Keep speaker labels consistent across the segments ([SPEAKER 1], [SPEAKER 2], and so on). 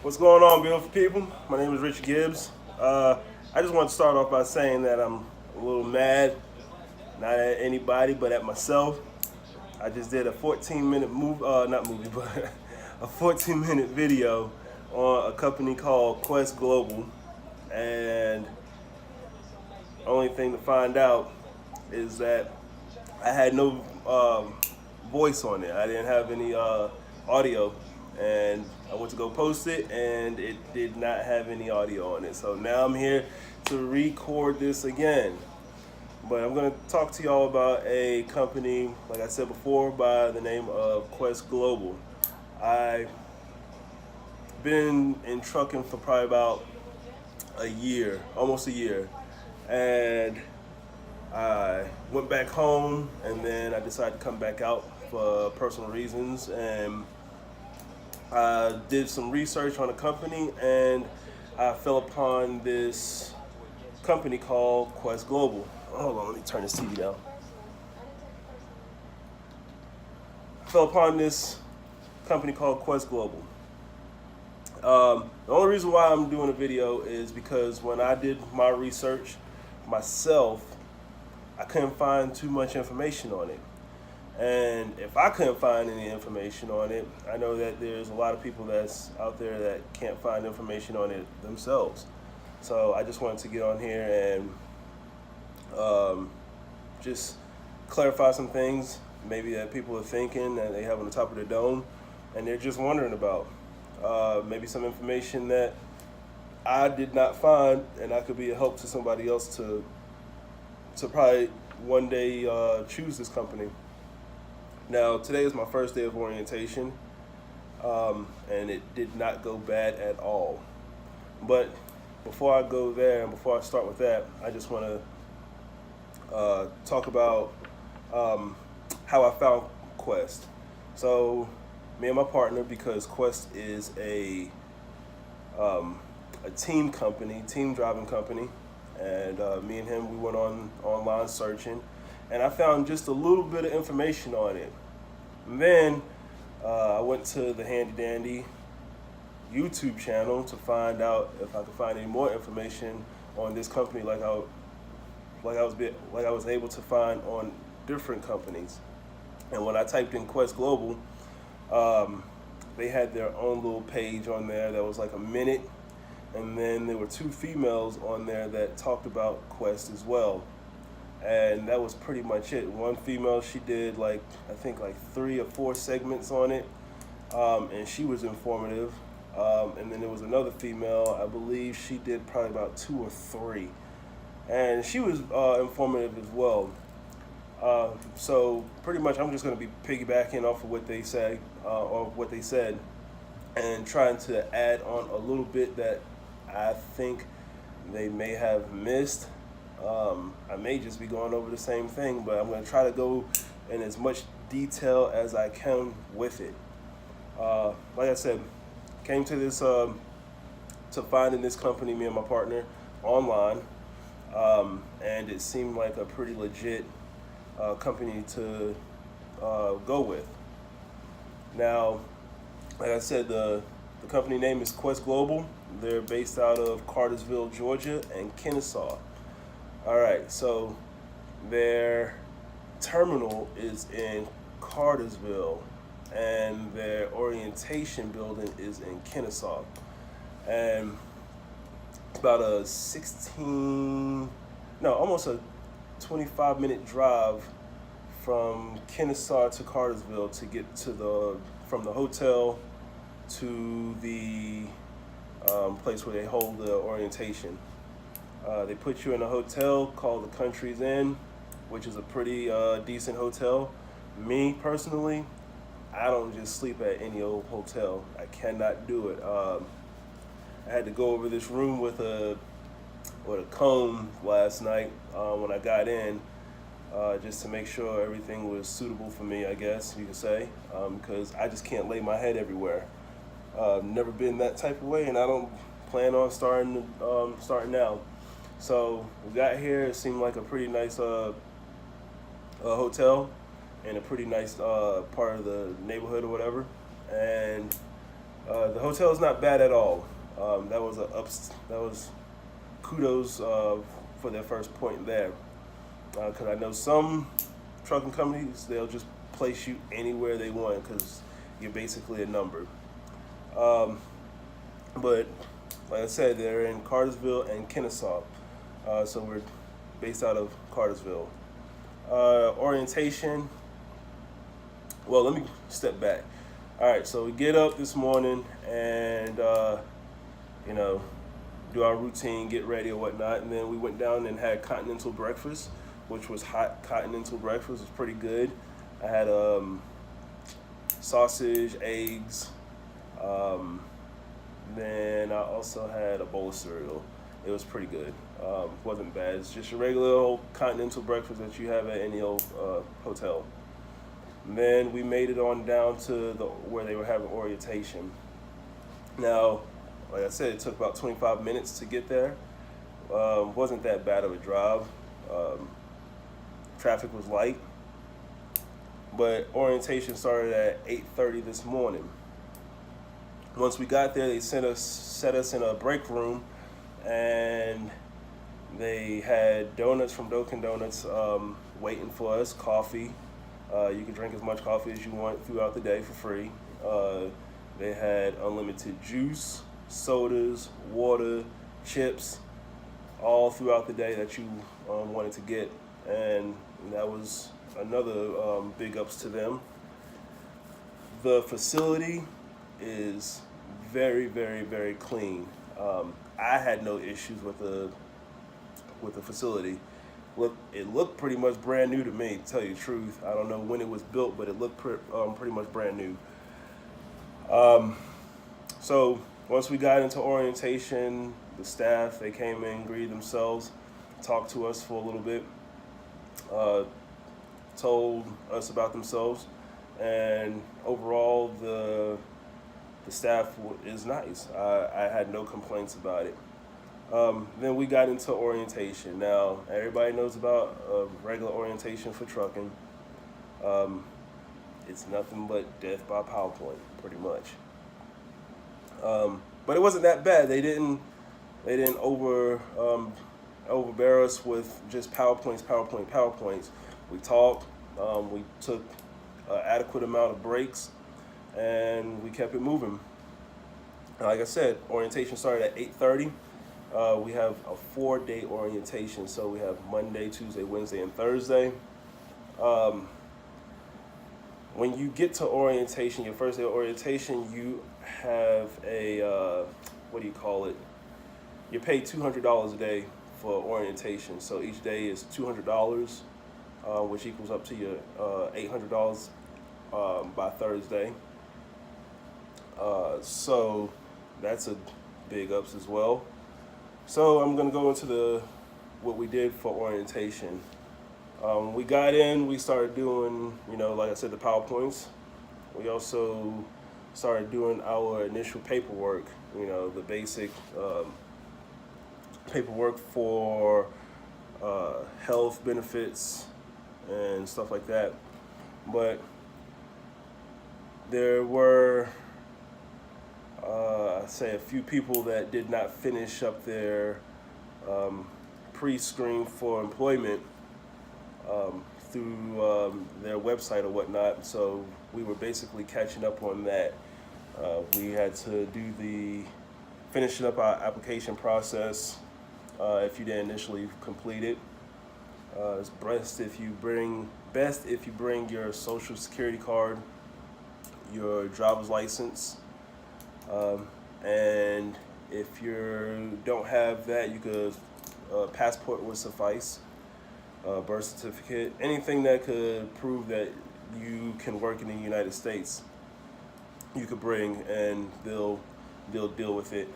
[SPEAKER 1] What's going on, beautiful people? My name is Richard Gibbs. I just want to start off by saying that I'm a little mad, not at anybody, but at myself. I just did a 14-minute not movie, but a 14-minute video on a company called Quest Global, and the only thing to find out is that I had no voice on it. I didn't have any audio, and I went to go post it, and it did not have any audio on it. So now I'm here to record this again. But I'm gonna talk to y'all about a company, like I said before, by the name of Quest Global. I've been in trucking for probably about a year, almost a year, and I went back home, and then I decided to come back out for personal reasons, and I did some research on a company, and I fell upon this company called Quest Global. Hold on, let me turn this TV down. I fell upon this company called Quest Global. The only reason why I'm doing a video is because when I did my research myself, I couldn't find too much information on it. And if I couldn't find any information on it, I know that there's a lot of people that's out there that can't find information on it themselves. So I just wanted to get on here and just clarify some things maybe that people are thinking that they have on the top of their dome and they're just wondering about. Maybe some information that I did not find, and I could be a help to somebody else to probably one day choose this company. Now, today is my first day of orientation, and it did not go bad at all. But before I go there and before I start with that, I just want to talk about how I found Quest. So, me and my partner, because Quest is a team company, team driving company, and me and him, we went online searching, and I found just a little bit of information on it. And then I went to the Handy Dandy YouTube channel to find out if I could find any more information on this company, like I was able to find on different companies. And when I typed in Quest Global, they had their own little page on there that was like a minute, and then there were two females on there that talked about Quest as well, and that was pretty much it. One female, she did I think 3 or 4 segments on it, and she was informative, and then there was another female, I believe she did probably about 2 or 3, and she was informative as well. So pretty much I'm just going to be piggybacking off of what they say, or what they said, and trying to add on a little bit that I think they may have missed. I may just be going over the same thing, but I'm going to try to go in as much detail as I can with it. Like I said, came to this, to finding this company, me and my partner, online, and it seemed like a pretty legit company to go with. Now, like I said, the company name is Quest Global. They're based out of Cartersville, Georgia, and Kennesaw. All right, so their terminal is in Cartersville, and their orientation building is in Kennesaw. And it's about a almost a 25-minute drive from Kennesaw to Cartersville to get to from the hotel to the place where they hold the orientation. They put you in a hotel called the Country's Inn, which is a pretty decent hotel. Me personally, I don't just sleep at any old hotel. I cannot do it. I had to go over this room with a comb last night when I got in, just to make sure everything was suitable for me, I guess you could say, because I just can't lay my head everywhere. Never been that type of way, and I don't plan on starting now. So we got here. It seemed like a pretty nice hotel in a pretty nice part of the neighborhood or whatever. And The hotel is not bad at all. That was kudos for their first point there, because I know some trucking companies, they'll just place you anywhere they want because you're basically a number. Um, but like I said, they're in Cartersville and Kennesaw, so we're based out of Cartersville. Orientation. Well, let me step back. All right, so we get up this morning and you know, do our routine, get ready or whatnot, and then we went down and had continental breakfast, which was hot continental breakfast. It was pretty good. I had sausage, eggs. Then I also had a bowl of cereal. It was pretty good. Wasn't bad. It's just your regular old continental breakfast that you have at any old hotel. And then we made it on down to where they were having orientation. Now, like I said, it took about 25 minutes to get there. Wasn't that bad of a drive. Traffic was light, but orientation started at 8:30 this morning. Once we got there, they set us in a break room, and they had donuts from Dunkin' Donuts waiting for us, coffee. You can drink as much coffee as you want throughout the day for free. They had unlimited juice, sodas, water, chips, all throughout the day that you wanted to get. And that was another big ups to them. The facility is very, very, very clean. I had no issues with the facility. It looked pretty much brand new to me, to tell you the truth. I don't know when it was built, but it looked pretty much brand new. So once we got into orientation, the staff, they came in, greeted themselves, talked to us for a little bit, told us about themselves, and overall the staff is nice. I had no complaints about it. Then we got into orientation. Now, everybody knows about regular orientation for trucking. It's nothing but death by PowerPoint, pretty much. But it wasn't that bad. They didn't overbear us with just PowerPoints. We talked. We took an adequate amount of breaks, and we kept it moving. Like I said, orientation started at 8:30. We have a 4-day orientation, so we have Monday, Tuesday, Wednesday, and Thursday. When you get to orientation, your first day of orientation, you have a, what do you call it? You're paid $200 a day for orientation. So each day is $200, which equals up to your $800 by Thursday. So that's a big ups as well. So I'm gonna go into what we did for orientation. We got in, we started doing, like I said, the PowerPoints. We also started doing our initial paperwork, the basic paperwork for health benefits and stuff like that. But there were, I'd say, a few people that did not finish up their pre-screen for employment through their website or whatnot. So we were basically catching up on that. We had to do finishing up our application process if you didn't initially complete it. It's best if you bring your social security card, your driver's license, and if you don't have that, you could passport would suffice. Birth certificate, anything that could prove that you can work in the United States, you could bring, and they'll deal with it.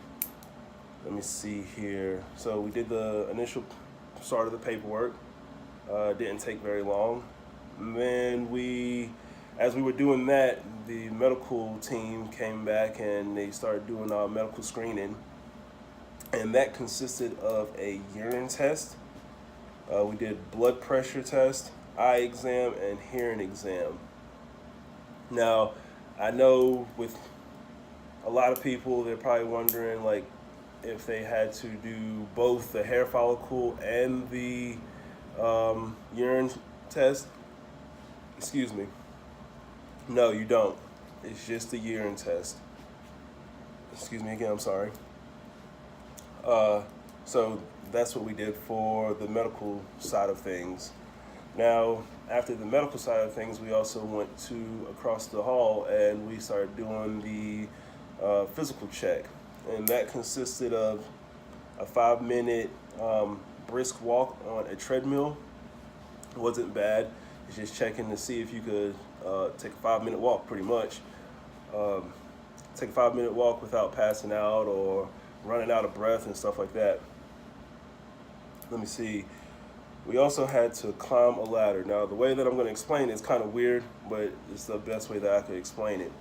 [SPEAKER 1] Let me see here. So we did the initial start of the paperwork. Didn't take very long. And then as we were doing that, the medical team came back and they started doing our medical screening, and that consisted of a urine test. We did blood pressure test, eye exam, and hearing exam. Now, I know with a lot of people, they're probably wondering like if they had to do both the hair follicle and the urine test. Excuse me. No, you don't. It's just the urine test. Excuse me again, I'm sorry. So that's what we did for the medical side of things. Now, after the medical side of things, we also went to across the hall and we started doing the physical check. And that consisted of a 5-minute brisk walk on a treadmill. It wasn't bad. It's just checking to see if you could take a 5-minute walk, pretty much. Take a 5-minute walk without passing out or running out of breath and stuff like that. Let me see. We also had to climb a ladder. Now, the way that I'm going to explain it is kind of weird, but it's the best way that I could explain it.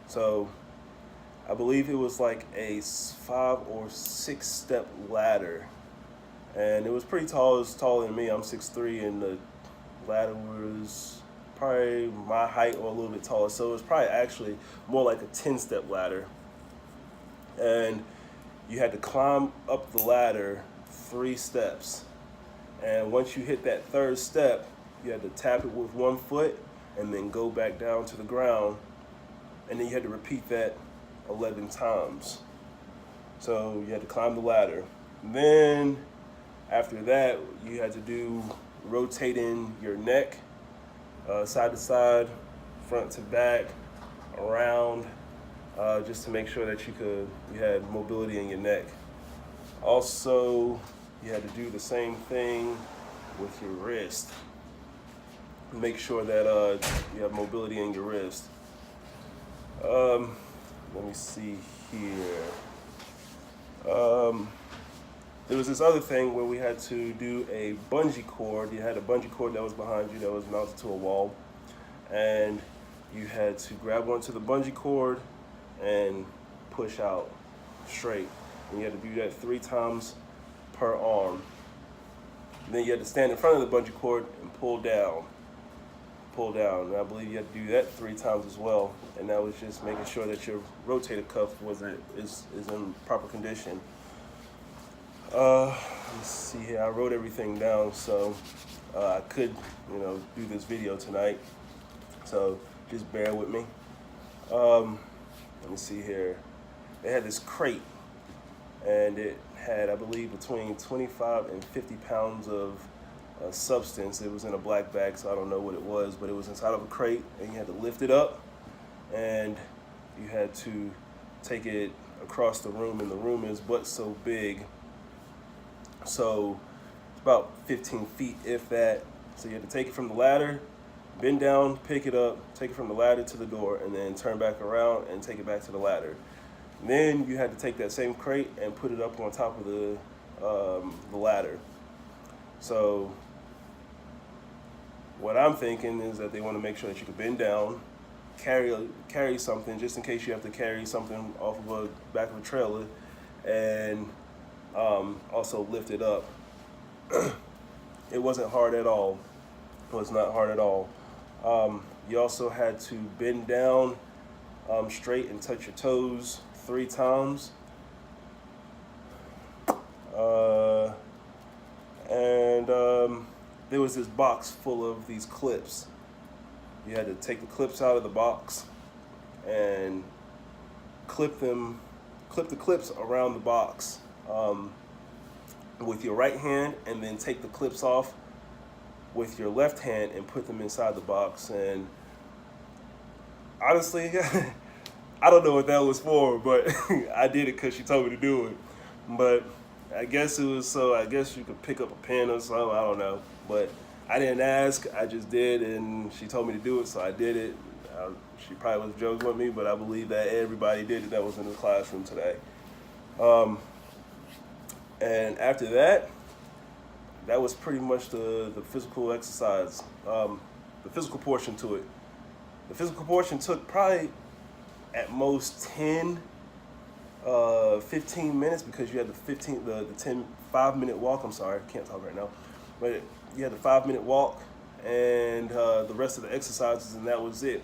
[SPEAKER 1] So, I believe it was like a 5 or 6 step ladder, and it was pretty tall. It was taller than me. I'm 6'3", and the ladder was probably my height or a little bit taller. So it was probably actually more like a 10-step ladder, and you had to climb up the ladder 3 steps. And once you hit that 3rd step, you had to tap it with 1 foot and then go back down to the ground, and then you had to repeat that 11 times. So you had to climb the ladder. Then after that, you had to do rotating your neck side to side, front to back, around, just to make sure that you had mobility in your neck. Also, you had to do the same thing with your wrist. Make sure that you have mobility in your wrist. Let me see here. There was this other thing where we had to do a bungee cord. You had a bungee cord that was behind you that was mounted to a wall, and you had to grab onto the bungee cord and push out straight. And you had to do that 3 times per arm. And then you had to stand in front of the bungee cord and pull down. And I believe you had to do that 3 times as well. And that was just making sure that your rotator cuff is in proper condition. Let's see here. I wrote everything down so I could, do this video tonight. So just bear with me. Let me see here. They had this crate, and it had, I believe, between 25 and 50 pounds of substance. It was in a black bag, so I don't know what it was, but it was inside of a crate, and you had to lift it up, and you had to take it across the room, and the room is but so big. So it's about 15 feet, if that. So you had to take it from the ladder, bend down, pick it up, take it from the ladder to the door, and then turn back around and take it back to the ladder. And then you had to take that same crate and put it up on top of the ladder. So what I'm thinking is that they want to make sure that you can bend down, carry something just in case you have to carry something off of the back of a trailer, and also lift it up. It wasn't hard at all. It was not hard at all. You also had to bend down straight and touch your toes 3 times. There was this box full of these clips. You had to take the clips out of the box and clip the clips around the box with your right hand, and then take the clips off with your left hand and put them inside the box. And honestly, I don't know what that was for, but I did it because she told me to do it. But I guess it was so I guess you could pick up a pen or something, I don't know. But I didn't ask, I just did, and she told me to do it, so I did it. She probably was joking with me, but I believe that everybody did it that was in the classroom today. And after that, that was pretty much the physical exercise, the physical portion to it. The physical portion took probably at most 10, 15 minutes, because you had the 5-minute walk. I'm sorry, I can't talk right now. But you had the 5-minute walk and the rest of the exercises, and that was it.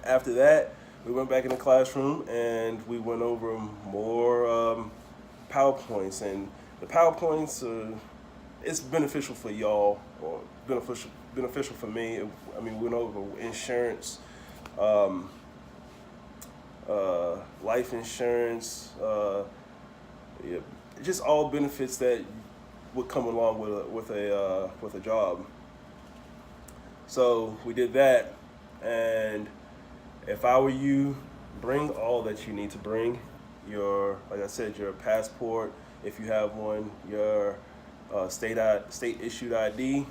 [SPEAKER 1] After that, we went back in the classroom and we went over more PowerPoints. And the PowerPoints, it's beneficial for y'all, or beneficial for me. I mean, we went over insurance, life insurance, yeah, just all benefits that would come along with a job. So we did that, and if I were you, bring all that you need to bring. Like I said, your passport, if you have one, your state issued ID,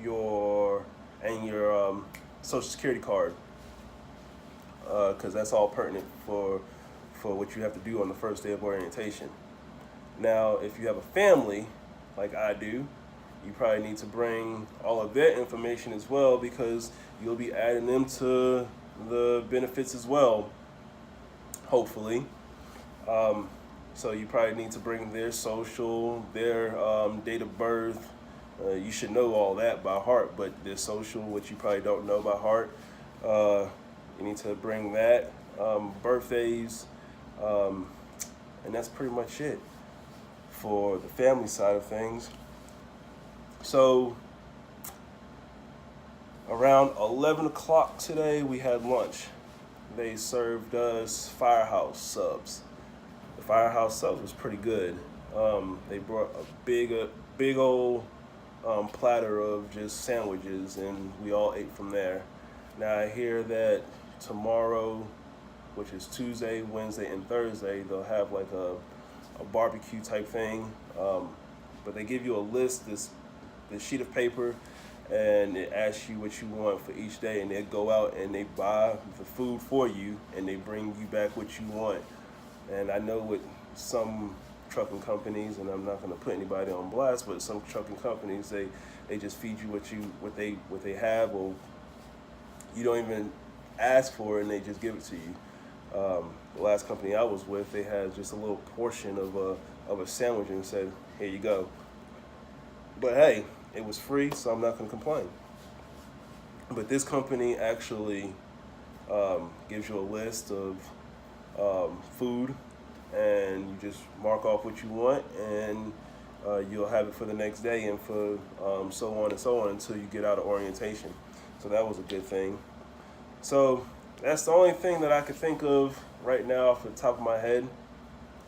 [SPEAKER 1] your social security card, because that's all pertinent for what you have to do on the first day of orientation. Now, if you have a family, like I do, you probably need to bring all of their information as well, because you'll be adding them to the benefits as well, hopefully. So you probably need to bring their social, their date of birth. You should know all that by heart, but their social, which you probably don't know by heart, you need to bring that, birthdays, and that's pretty much it for the family side of things. So around 11 o'clock today, we had lunch. They served us Firehouse Subs. The Firehouse Subs was pretty good. They brought a big old platter of just sandwiches, and we all ate from there. Now I hear that tomorrow, which is Tuesday, Wednesday, and Thursday, they'll have like a barbecue type thing. But they give you a list, this sheet of paper, and it asks you what you want for each day, and they go out and they buy the food for you, and they bring you back what you want. And I know with some trucking companies, and I'm not going to put anybody on blast, but some trucking companies, they just feed you what they have, or you don't even ask for it, and they just give it to you. The last company I was with, they had just a little portion of a sandwich and said, "Here you go." But hey, it was free, so I'm not going to complain. But this company actually gives you a list of food, and you just mark off what you want, and you'll have it for the next day, and for so on and so on until you get out of orientation. So that was a good thing. So that's the only thing that I could think of right now off the top of my head.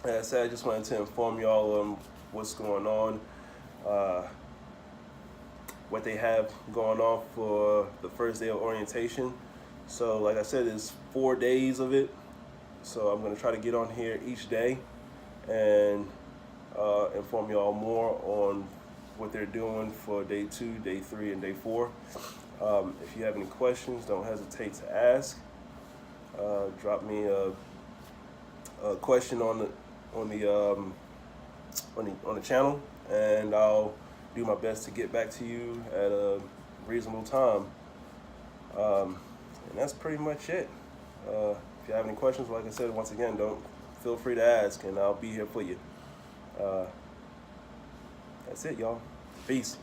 [SPEAKER 1] As I said, I just wanted to inform y'all on what's going on, what they have going on for the first day of orientation. So like I said, it's 4 days of it. So I'm going to try to get on here each day and inform y'all more on what they're doing for day 2, day 3, and day 4. If you have any questions, don't hesitate to ask. Drop me a question on the channel, and I'll do my best to get back to you at a reasonable time. And that's pretty much it. If you have any questions, like I said, once again, don't feel free to ask, and I'll be here for you. That's it, y'all. Peace.